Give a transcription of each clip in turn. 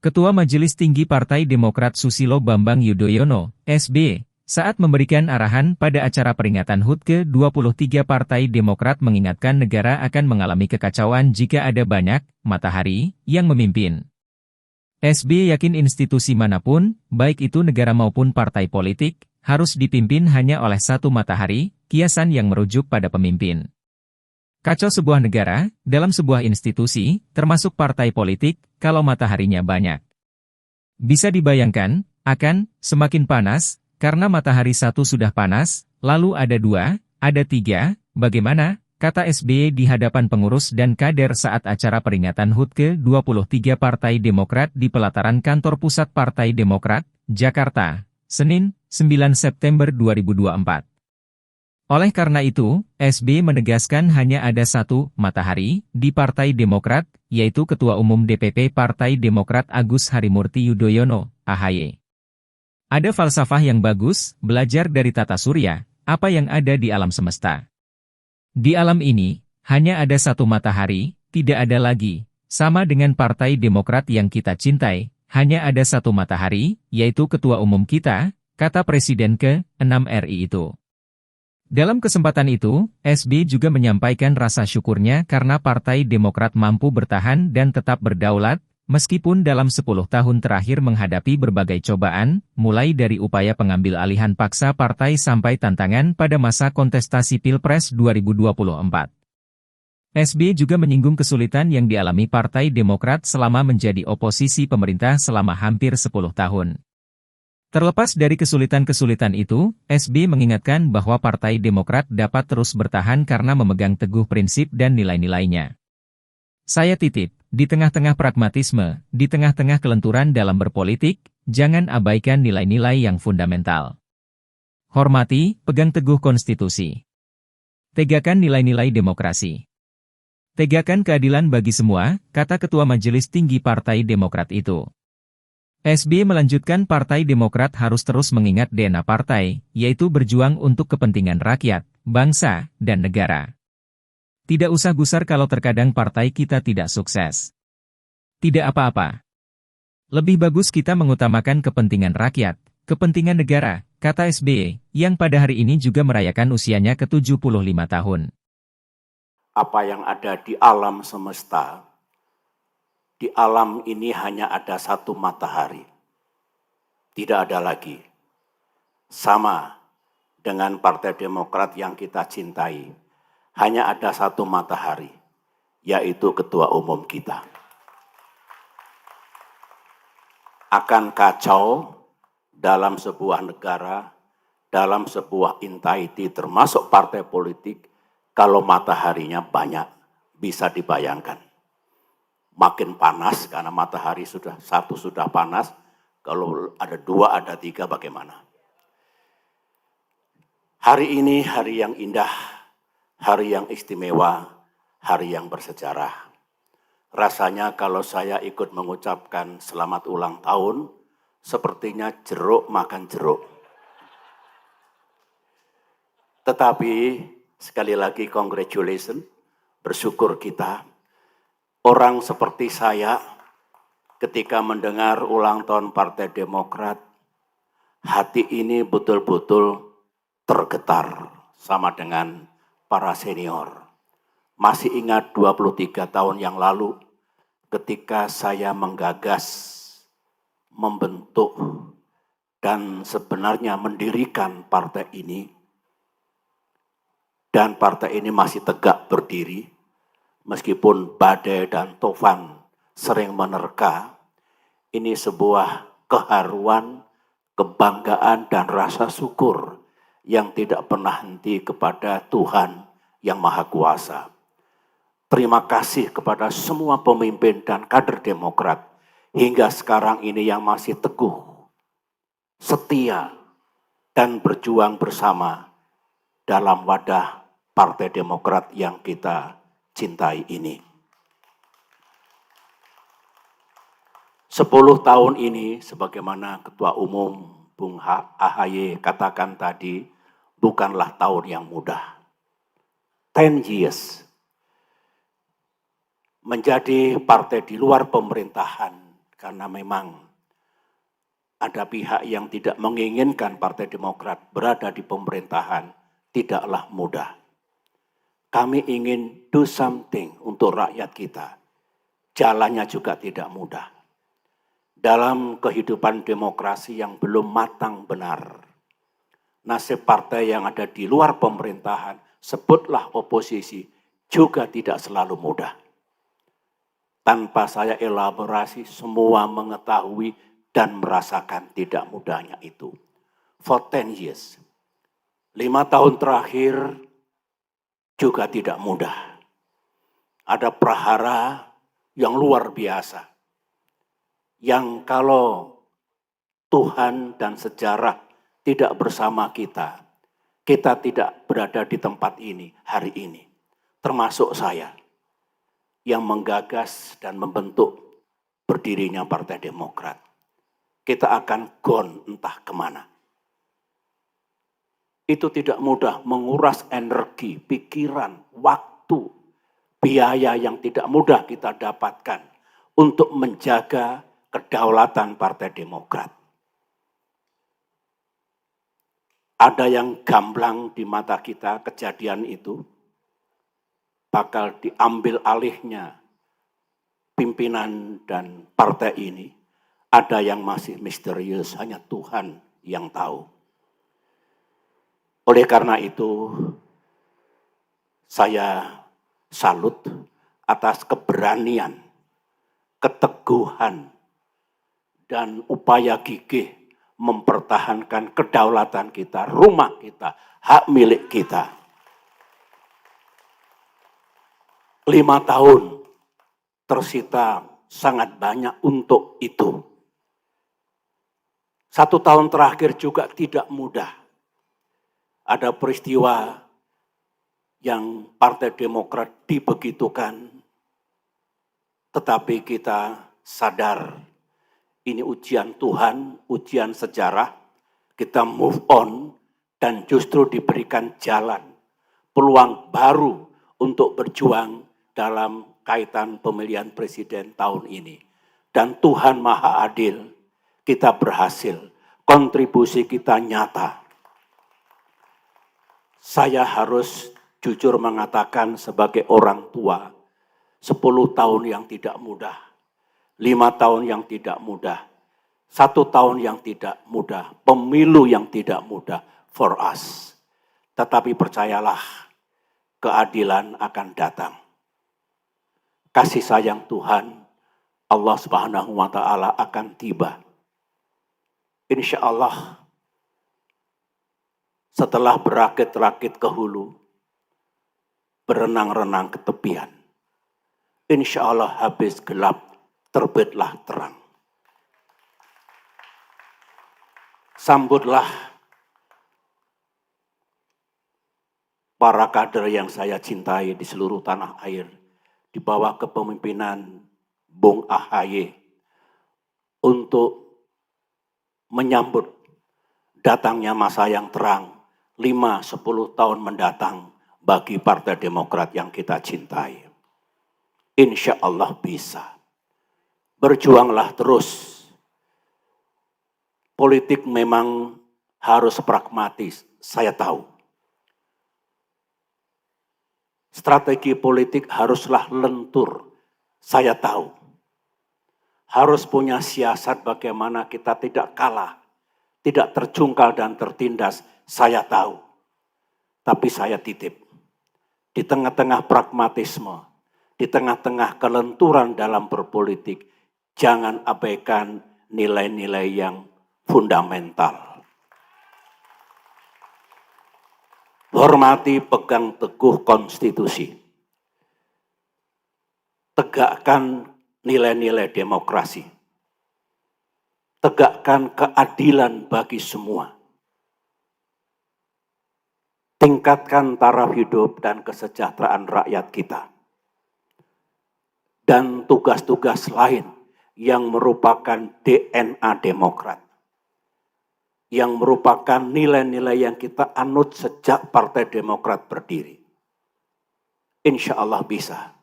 Ketua Majelis Tinggi Partai Demokrat Susilo Bambang Yudhoyono, SB, saat memberikan arahan pada acara peringatan HUT ke-23 Partai Demokrat mengingatkan negara akan mengalami kekacauan jika ada banyak matahari yang memimpin. SB yakin institusi manapun, baik itu negara maupun partai politik, harus dipimpin hanya oleh satu matahari, kiasan yang merujuk pada pemimpin. Kacau sebuah negara, dalam sebuah institusi, termasuk partai politik, kalau mataharinya banyak. Bisa dibayangkan, akan semakin panas, karena matahari satu sudah panas, lalu ada dua, ada tiga, bagaimana? Kata SBY di hadapan pengurus dan kader saat acara peringatan HUT ke-23 Partai Demokrat di pelataran kantor pusat Partai Demokrat, Jakarta, Senin, 9 September 2024. Oleh karena itu, SBY menegaskan hanya ada satu matahari di Partai Demokrat, yaitu Ketua Umum DPP Partai Demokrat Agus Harimurti Yudhoyono, AHY. Ada falsafah yang bagus, belajar dari tata surya, apa yang ada di alam semesta. Di alam ini, hanya ada satu matahari, tidak ada lagi, sama dengan Partai Demokrat yang kita cintai, hanya ada satu matahari, yaitu Ketua Umum kita, kata Presiden ke-6 RI itu. Dalam kesempatan itu, SB juga menyampaikan rasa syukurnya karena Partai Demokrat mampu bertahan dan tetap berdaulat, meskipun dalam 10 tahun terakhir menghadapi berbagai cobaan, mulai dari upaya pengambil alihan paksa partai sampai tantangan pada masa kontestasi Pilpres 2024. SB juga menyinggung kesulitan yang dialami Partai Demokrat selama menjadi oposisi pemerintah selama hampir 10 tahun. Terlepas dari kesulitan-kesulitan itu, SB mengingatkan bahwa Partai Demokrat dapat terus bertahan karena memegang teguh prinsip dan nilai-nilainya. Saya titip, di tengah-tengah pragmatisme, di tengah-tengah kelenturan dalam berpolitik, jangan abaikan nilai-nilai yang fundamental. Hormati, pegang teguh konstitusi. Tegakkan nilai-nilai demokrasi. Tegakkan keadilan bagi semua, kata Ketua Majelis Tinggi Partai Demokrat itu. SB melanjutkan Partai Demokrat harus terus mengingat DNA partai, yaitu berjuang untuk kepentingan rakyat, bangsa, dan negara. Tidak usah gusar kalau terkadang partai kita tidak sukses. Tidak apa-apa. Lebih bagus kita mengutamakan kepentingan rakyat, kepentingan negara, kata SBY, yang pada hari ini juga merayakan usianya ke-75 tahun. Apa yang ada di alam semesta, di alam ini hanya ada satu matahari. Tidak ada lagi. Sama dengan Partai Demokrat yang kita cintai. Hanya ada satu matahari, yaitu Ketua Umum kita. Akan kacau dalam sebuah negara, dalam sebuah entity termasuk partai politik, kalau mataharinya banyak, bisa dibayangkan. Makin panas karena matahari satu sudah panas, kalau ada dua, ada tiga bagaimana? Hari ini hari yang indah, hari yang istimewa, hari yang bersejarah. Rasanya kalau saya ikut mengucapkan selamat ulang tahun, sepertinya jeruk makan jeruk. Tetapi sekali lagi congratulations, bersyukur kita. Orang seperti saya, ketika mendengar ulang tahun Partai Demokrat, hati ini betul-betul tergetar sama dengan para senior. Masih ingat 23 tahun yang lalu, ketika saya menggagas, membentuk, dan sebenarnya mendirikan partai ini, dan partai ini masih tegak berdiri, meskipun badai dan tofan sering menerka, ini sebuah keharuan, kebanggaan, dan rasa syukur yang tidak pernah henti kepada Tuhan yang Maha Kuasa. Terima kasih kepada semua pemimpin dan kader Demokrat hingga sekarang ini yang masih teguh, setia, dan berjuang bersama dalam wadah Partai Demokrat yang kita cintai ini. 10 tahun ini, sebagaimana Ketua Umum Bung AHY katakan tadi, bukanlah tahun yang mudah. 10 years. Menjadi partai di luar pemerintahan karena memang ada pihak yang tidak menginginkan Partai Demokrat berada di pemerintahan, tidaklah mudah. Kami ingin do something untuk rakyat kita. Jalannya juga tidak mudah. Dalam kehidupan demokrasi yang belum matang benar, nasib partai yang ada di luar pemerintahan, sebutlah oposisi, juga tidak selalu mudah. Tanpa saya elaborasi, semua mengetahui dan merasakan tidak mudahnya itu. For 10 years, 5 tahun terakhir juga tidak mudah. Ada prahara yang luar biasa, yang kalau Tuhan dan sejarah tidak bersama kita, kita tidak berada di tempat ini hari ini. Termasuk saya yang menggagas dan membentuk berdirinya Partai Demokrat. Kita akan gone entah kemana. Itu tidak mudah, menguras energi, pikiran, waktu, biaya yang tidak mudah kita dapatkan untuk menjaga kedaulatan Partai Demokrat. Ada yang gamblang di mata kita kejadian itu, bakal diambil alihnya pimpinan dan partai ini. Ada yang masih misterius, hanya Tuhan yang tahu. Oleh karena itu, saya salut atas keberanian, keteguhan, dan upaya gigih mempertahankan kedaulatan kita, rumah kita, hak milik kita. 5 tahun tersita sangat banyak untuk itu. 1 tahun terakhir juga tidak mudah. Ada peristiwa yang Partai Demokrat dibegitukan, tetapi kita sadar ini ujian Tuhan, ujian sejarah, kita move on dan justru diberikan jalan, peluang baru untuk berjuang dalam kaitan pemilihan presiden tahun ini. Dan Tuhan Maha Adil, kita berhasil, kontribusi kita nyata. Saya harus jujur mengatakan sebagai orang tua, 10 tahun yang tidak mudah, 5 tahun yang tidak mudah, 1 tahun yang tidak mudah, pemilu yang tidak mudah for us. Tetapi percayalah, keadilan akan datang. Kasih sayang Tuhan, Allah Subhanahu wa Ta'ala akan tiba. Insya Allah, setelah berakit-rakit ke hulu, berenang-renang ke tepian, insya Allah habis gelap, terbitlah terang. Sambutlah para kader yang saya cintai di seluruh tanah air, di bawah kepemimpinan Bung AHY, untuk menyambut datangnya masa yang terang, 5-10 tahun mendatang bagi Partai Demokrat yang kita cintai. Insya Allah bisa. Berjuanglah terus. Politik memang harus pragmatis, saya tahu. Strategi politik haruslah lentur, saya tahu. Harus punya siasat bagaimana kita tidak kalah, tidak terjungkal dan tertindas, saya tahu. Tapi saya titip, di tengah-tengah pragmatisme, di tengah-tengah kelenturan dalam berpolitik, jangan abaikan nilai-nilai yang fundamental. Hormati, pegang teguh konstitusi. Tegakkan nilai-nilai demokrasi. Tegakkan keadilan bagi semua. Tingkatkan taraf hidup dan kesejahteraan rakyat kita. Dan tugas-tugas lain yang merupakan DNA Demokrat. Yang merupakan nilai-nilai yang kita anut sejak Partai Demokrat berdiri. Insya Allah bisa.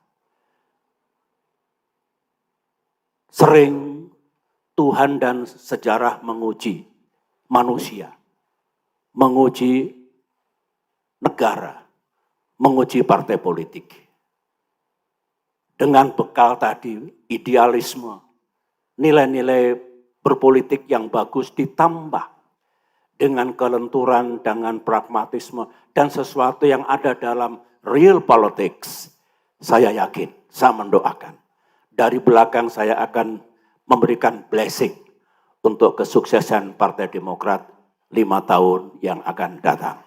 Sering Tuhan dan sejarah menguji manusia, menguji negara, menguji partai politik. Dengan bekal tadi, idealisme, nilai-nilai berpolitik yang bagus ditambah dengan kelenturan, dengan pragmatisme, dan sesuatu yang ada dalam real politics. Saya yakin, saya mendoakan. Dari belakang saya akan memberikan blessing untuk kesuksesan Partai Demokrat 5 tahun yang akan datang.